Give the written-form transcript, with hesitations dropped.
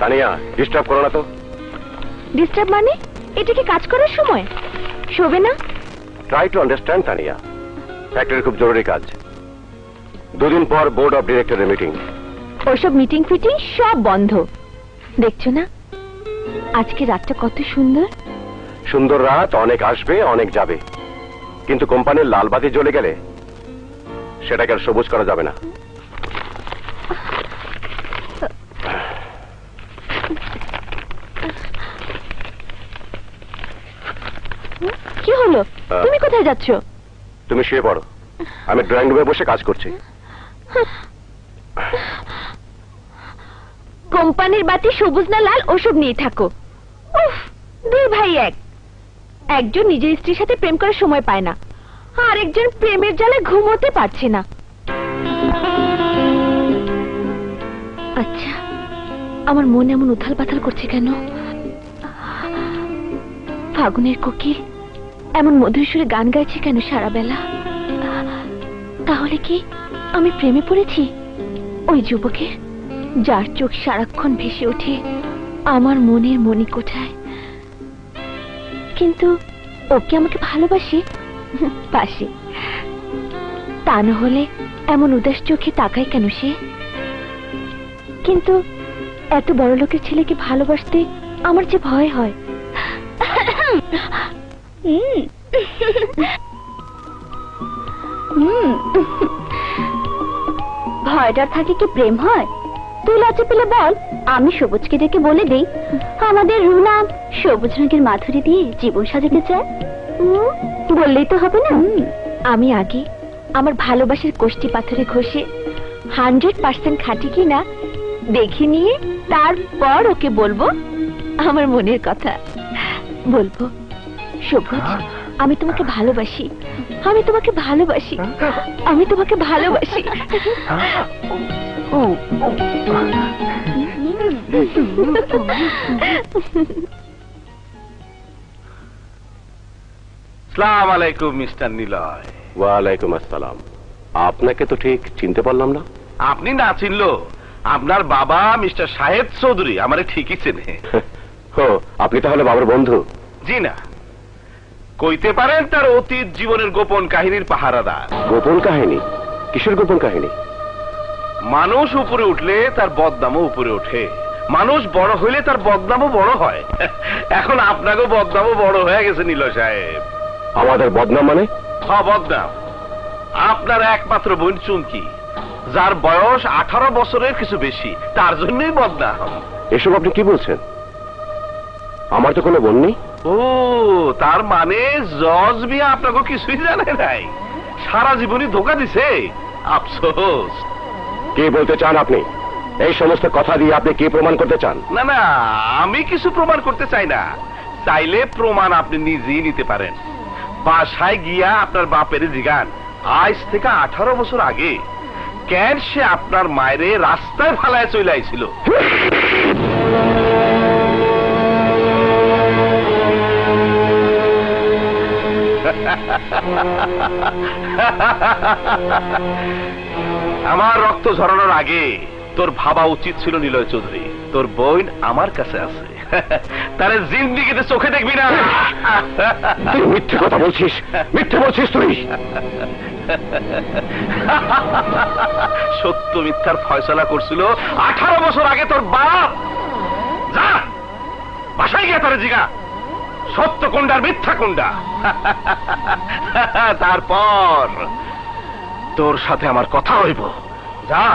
Tania, disturb করো না তো। ডিস্টার্ব মানে? এটা কি কাজ করার সময়? শোবে না? Try to understand Tania, factory খুব জরুরি কাজ। 2 দিন পর বোর্ড অফ ডিরেক্টরের মিটিং। ওসব মিটিং ফিটিং সব বন্ধ। দেখছো না আজকে রাতটা কত সুন্দর? সুন্দর রাত অনেক আসবে, অনেক যাবে, কিন্তু কোম্পানির লাল বাতি জ্বলে গেলে সেটাকে আর সবুজ করা যাবে না। কি হলো? তুমি কোথায় যাচ্ছ? তুমি শুয়ে পড়ো, আমি ড্রয়িং রুমে বসে কাজ করছি। কোম্পানির বাতি সবুজ না লাল ওসব নিয়ে থাকো। উফ, দুই ভাই একজন নিজের স্ত্রীর সাথে প্রেম করার সময় পায় না, আর একজন প্রেমের জ্বালায় ঘুমোতে পারছে না। আচ্ছা, আমার মন এমন উথাল পাথাল করছে কেন? ফাগুনের কোকিল এমন মধুর সুরে গান গাইছে কেন সারা বেলা? তাহলে কি আমি প্রেমে পড়েছি ওই যুবকের, যার চোখ সারাক্ষণ ভেসে ওঠে আমার মনের মণিকোঠায়? কিন্তু ও কি আমাকে ভালোবাসে? বাসে, তা না হলে এমন উদাস চোখে তাকায় কেন সে? কিন্তু এত বড় লোকের ছেলেকে ভালোবাসতে আমার যে ভয় হয়। ভয়টার থাকে কি প্রেম হয়? তুই লজ্জা পেলে বল, আমি সবুজকে ডেকে বলে দেই আমাদের রুনা সবুজ রঙের মাধুরী দিয়ে জীবন সাজাতে চায়। বললেই তো হবে না? আমি আগে আমার ভালোবাসার কোষ্ঠী পাথরে ঘষে 100% খাঁটি কিনা দেখে নিয়ে তারপর ওকে বলবো আমার মনের কথা। বলবো, সবুজ আমি তোমাকে ভালোবাসি, আমি তোমাকে ভালোবাসি, আমি তোমাকে ভালোবাসি। আসসালামু আলাইকুম মিস্টার নিলয়। ওয়ালাইকুম আসসালাম। আপনাকে তো ঠিক চিনতে পারলাম না। আপনি না চিনলো আপনার বাবা মিস্টার শাহেদ চৌধুরী আমারে ঠিকই চেনে। ও, আপনি তাহলে বাবার বন্ধু? জি না, কইতে পারেন তার অতীত জীবনের গোপন কাহিনীর পাহারাদার। গোপন কাহিনী? কিসের গোপন কাহিনী? মানুষ উপরে উঠলে তার বদনামও উপরে ওঠে, মানুষ বড় হইলে তার বদনামও বড় হয়। এখন আপনাকেও বদনামও বড় হয়ে গেছে নিলয় সাহেব। আমাদের বদনাম মানে? হ্যাঁ, বদনাম। আপনার একমাত্র বোন চুমকি, যার বয়স 18 বছরের কিছু বেশি, তার জন্যই বদনাম। এসব আপনি কি বলছেন? আমার তো কোনো বোন নেই। ও, তার মানে জজ মিয়া আপনাকে কিছুই জানে নাই, সারা জীবনই ধোকা দিছে। আফসোস। কে বলতে চান আপনি? এই সমস্ত কথা দিয়ে আপনি কি প্রমাণ করতে চান? না না, আমি কিছু প্রমাণ করতে চাই না। চাইলে প্রমাণ আপনি নিজেই নিতে পারেন। বাসায় গিয়া আপনার বাপের জিগান আজ থেকে 18 বছর আগে কেন সে আপনার মায়েরে রাস্তায় ফালায় চলে আইছিল। আমার রক্ত ঝরানোর আগে তোর ভাবা উচিত ছিল নিলয় চৌধুরী, তোর বোন আমার কাছে আছে, তারে জিন্দিগিতে চোখে দেখবি না। তুই মিথ্যে কথা বলছিস, মিথ্যে বলছিস তুই। সত্য মিথ্যার ফয়সালা করছিল 18 বছর আগে তোর বাপ। যা বাসায় গিয়া তারে জিগা সত্য কোনটা আর মিথ্যা কোনটা। তারপর তোর সাথে আমার কথা হইব। যা।